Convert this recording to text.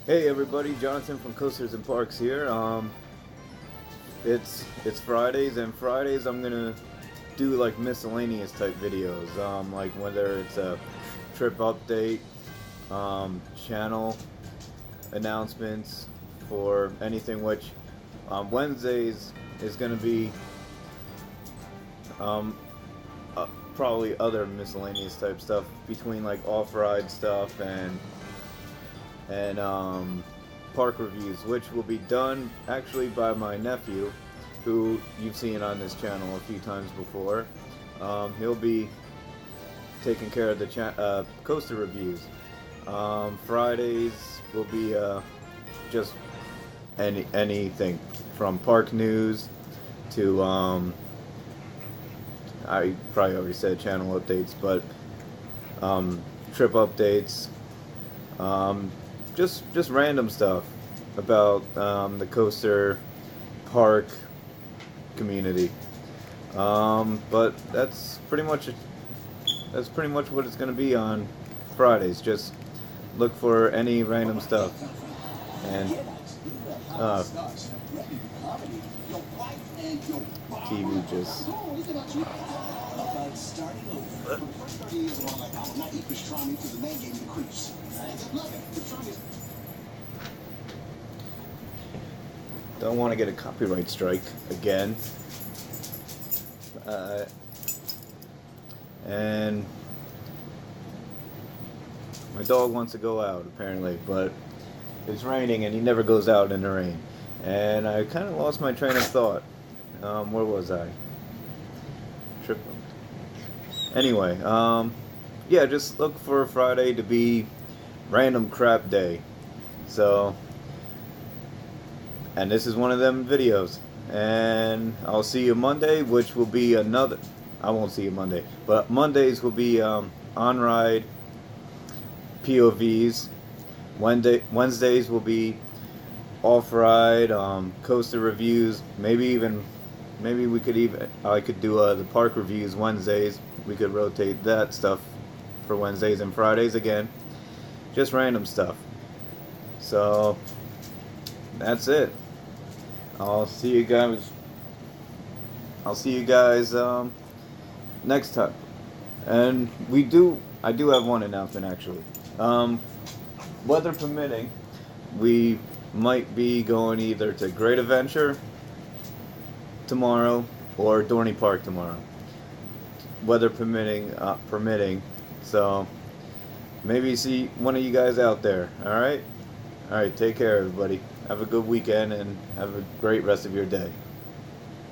Hey everybody, Jonathan from Coasters and Parks here. It's Fridays, and Fridays I'm gonna do like miscellaneous type videos. Like whether it's a trip update, channel announcements for anything. Which Wednesdays is gonna be um, probably other miscellaneous type stuff between like off-ride stuff and park reviews, which will be done actually by my nephew, who you've seen on this channel a few times before. He'll be taking care of the coaster reviews. Fridays will be just anything from park news to I probably already said channel updates, but trip updates. Um, just random stuff about the coaster park community. But that's pretty much what it's gonna be on Fridays. Just look for any random stuff, and TV just. Don't want to get a copyright strike again. And my dog wants to go out apparently, but it's raining and he never goes out in the rain. And I kind of lost my train of thought. Where was I? Anyway, yeah, just look for Friday to be random crap day. So, and this is one of them videos. And I'll see you Monday, which will be another. I won't see you Monday, but Mondays will be on ride POVs. Wednesdays will be off ride coaster reviews. Maybe I could do the park reviews Wednesdays. We could rotate that stuff for Wednesdays and Fridays again. Just random stuff. So that's it. I'll see you guys next time. And I do have one announcement actually. Weather permitting, we might be going either to Great Adventure tomorrow or Dorney Park tomorrow. Weather permitting. So maybe see one of you guys out there. Alright, take care everybody. Have a good weekend and have a great rest of your day.